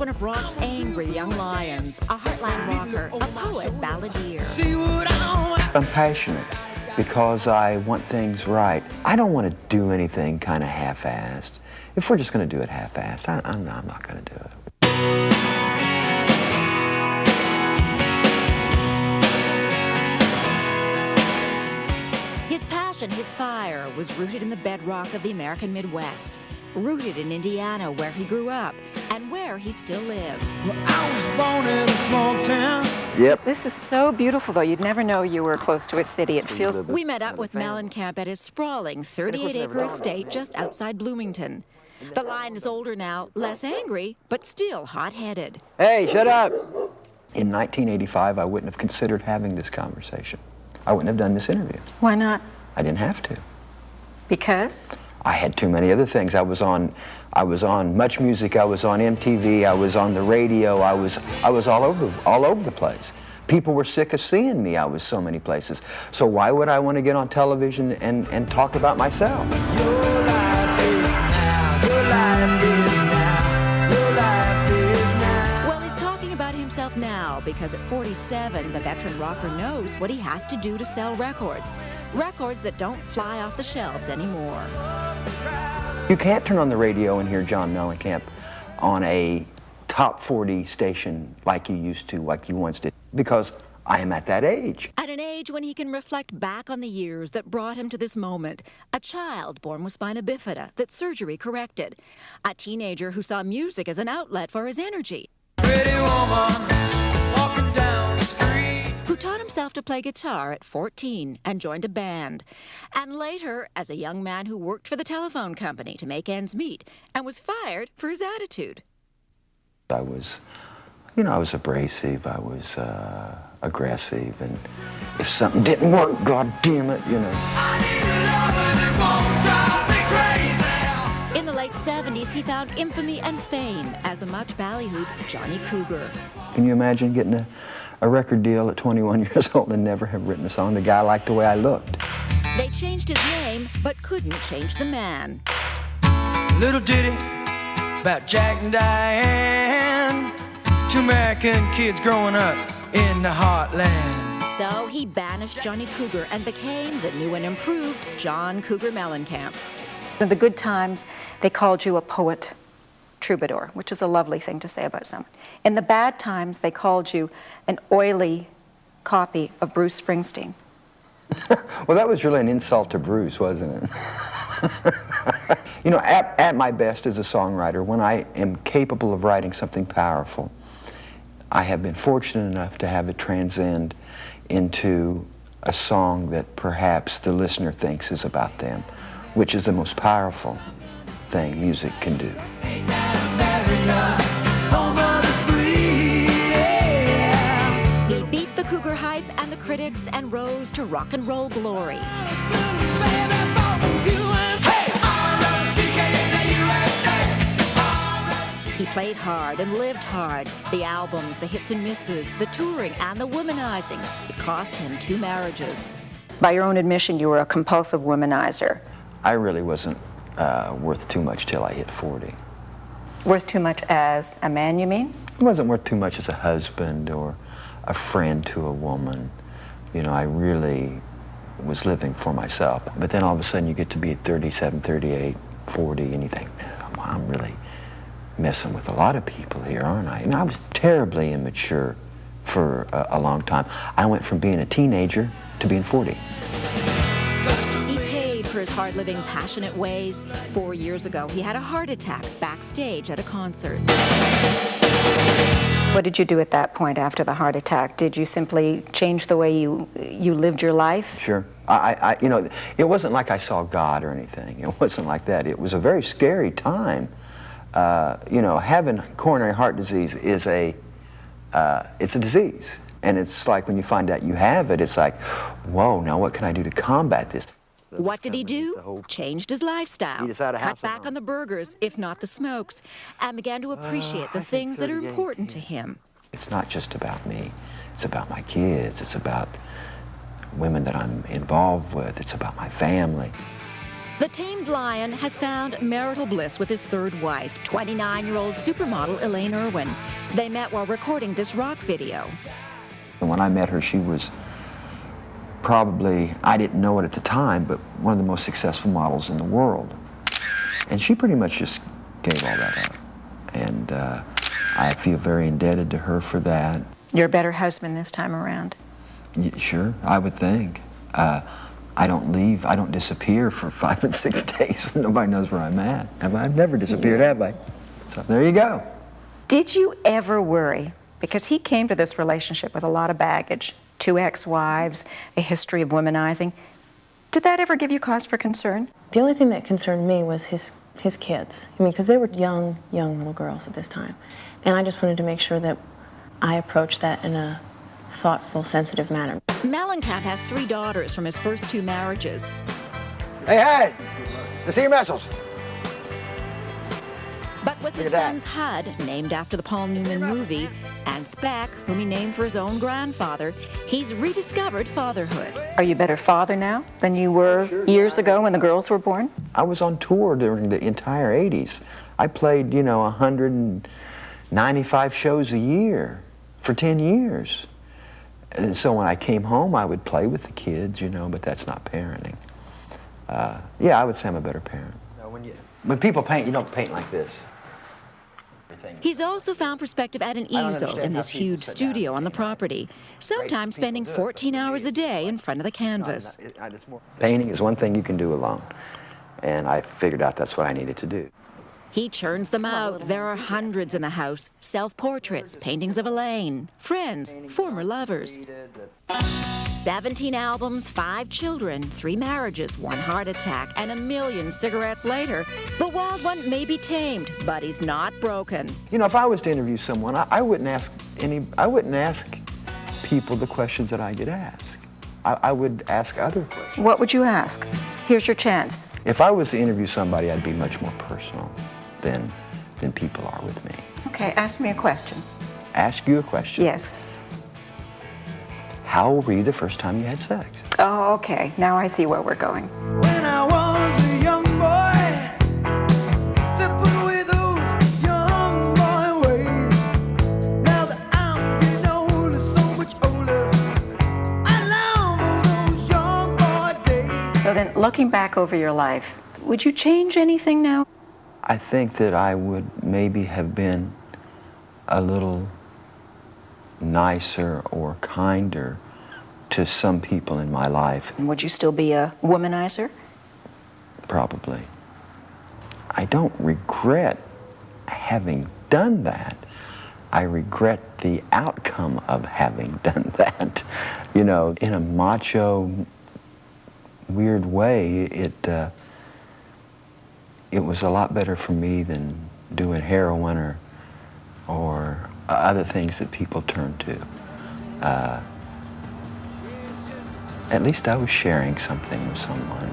one of rock's angry young lions, a heartland rocker, a poet, balladeer. I'm passionate because I want things right. I don't want to do anything kind of half-assed. If we're just going to do it half-assed, I'm not going to do it. His passion, his fire, was rooted in the bedrock of the American Midwest, rooted in Indiana, where he grew up, and where he still lives. Well, I was born in a small town. Yep. This is so beautiful, though. You'd never know you were close to a city. It feels... We met up with Mellencamp at his sprawling 38-acre estate just outside Bloomington. The lion is older now, less angry, but still hot-headed. Hey, shut up! In 1985, I wouldn't have considered having this conversation. I wouldn't have done this interview. Why not? I didn't have to. Because? I had too many other things. I was on Much Music, I was on MTV, I was on the radio, I was all over the place. People were sick of seeing me. I was so many places. So why would I want to get on television and talk about myself? Your life is now. Your life is now. Your life is now. Well, he's talking about himself now because at 47, the veteran rocker knows what he has to do to sell records. Records that don't fly off the shelves anymore. You can't turn on the radio and hear John Mellencamp on a top 40 station like you used to, like you once did, because I am at that age. At an age when he can reflect back on the years that brought him to this moment. A child born with spina bifida that surgery corrected. A teenager who saw music as an outlet for his energy. Pretty woman walking down the street. Who taught himself to play guitar at 14 and joined a band. And later, as a young man who worked for the telephone company to make ends meet and was fired for his attitude. I was, I was abrasive, I was aggressive, and if something didn't work, God damn it, I need a lover that won't drive me crazy. In the late 70s, he found infamy and fame as the much ballyhooed Johnny Cougar. Can you imagine getting a record deal at 21 years old and never have written a song? The guy liked the way I looked. They changed his name, but couldn't change the man. Little ditty about Jack and Diane. Two American kids growing up in the heartland. So he banished Johnny Cougar and became the new and improved John Cougar Mellencamp. In the good times, they called you a poet troubadour, which is a lovely thing to say about someone. In the bad times, they called you an oily copy of Bruce Springsteen. Well, that was really an insult to Bruce, wasn't it? At my best as a songwriter, when I am capable of writing something powerful, I have been fortunate enough to have it transcend into a song that perhaps the listener thinks is about them, which is the most powerful thing music can do. He beat the Cougar hype and the critics and rose to rock and roll glory. He played hard and lived hard. The albums, the hits and misses, the touring and the womanizing. It cost him 2 marriages. By your own admission, you were a compulsive womanizer. I really wasn't worth too much till I hit 40. Worth too much as a man, you mean? It wasn't worth too much as a husband or a friend to a woman. I really was living for myself. But then all of a sudden you get to be at 37, 38, 40, and you think, I'm really messing with a lot of people here, aren't I? And I was terribly immature for a long time. I went from being a teenager to being 40. He paid for his hard-living, passionate ways. 4 years ago, he had a heart attack backstage at a concert. What did you do at that point after the heart attack? Did you simply change the way you lived your life? Sure. It wasn't like I saw God or anything. It wasn't like that. It was a very scary time. Having coronary heart disease is it's a disease. And it's like when you find out you have it, it's like, whoa, now what can I do to combat this? What did he do? Changed his lifestyle, cut back on the burgers, if not the smokes, and began to appreciate the things that are important to him. It's not just about me. It's about my kids. It's about women that I'm involved with. It's about my family. The tamed lion has found marital bliss with his third wife, 29-year-old supermodel Elaine Irwin. They met while recording this rock video. When I met her, she was probably, I didn't know it at the time, but one of the most successful models in the world. And she pretty much just gave all that up. And I feel very indebted to her for that. You're a better husband this time around. Yeah, sure, I would think. I don't leave, I don't disappear for 5 and 6 days when nobody knows where I'm at. I've never disappeared, have I? So there you go. Did you ever worry, because he came to this relationship with a lot of baggage, 2 ex-wives, a history of womanizing. Did that ever give you cause for concern? The only thing that concerned me was his kids. I mean, because they were young little girls at this time. And I just wanted to make sure that I approached that in a thoughtful, sensitive manner. Mellencamp has 3 daughters from his first 2 marriages. Hey, hey! To see your muscles. But with his son's Hud, named after the Paul Newman movie, and Speck, whom he named for his own grandfather, he's rediscovered fatherhood. Are you a better father now than you were years ago when the girls were born? I was on tour during the entire 80s. I played, 195 shows a year for 10 years. And so when I came home, I would play with the kids, but that's not parenting. Yeah, I would say I'm a better parent. When people paint, you don't paint like this. He's also found perspective at an easel in this huge studio on the property, sometimes spending 14 hours a day in front of the canvas. Painting is one thing you can do alone, and I figured out that's what I needed to do. He churns them out. There are hundreds in the house. Self-portraits, paintings of Elaine, friends, former lovers. 17 albums, 5 children, 3 marriages, 1 heart attack, and 1 million cigarettes later, the wild one may be tamed, but he's not broken. If I was to interview someone, I wouldn't ask people the questions that I get asked. I would ask other questions. What would you ask? Here's your chance. If I was to interview somebody, I'd be much more personal than people are with me. Okay, ask me a question. Ask you a question? Yes. How old were you the first time you had sex? Oh, okay. Now I see where we're going. When I was a young boy, said put away those young boy ways. Now that I'm getting older, so much older, I long for those young boy days. So then, looking back over your life, would you change anything now? I think that I would maybe have been a little nicer or kinder to some people in my life. And would you still be a womanizer? Probably. I don't regret having done that. I regret the outcome of having done that. In a macho, weird way, it was a lot better for me than doing heroin or other things that people turn to. At least I was sharing something with someone.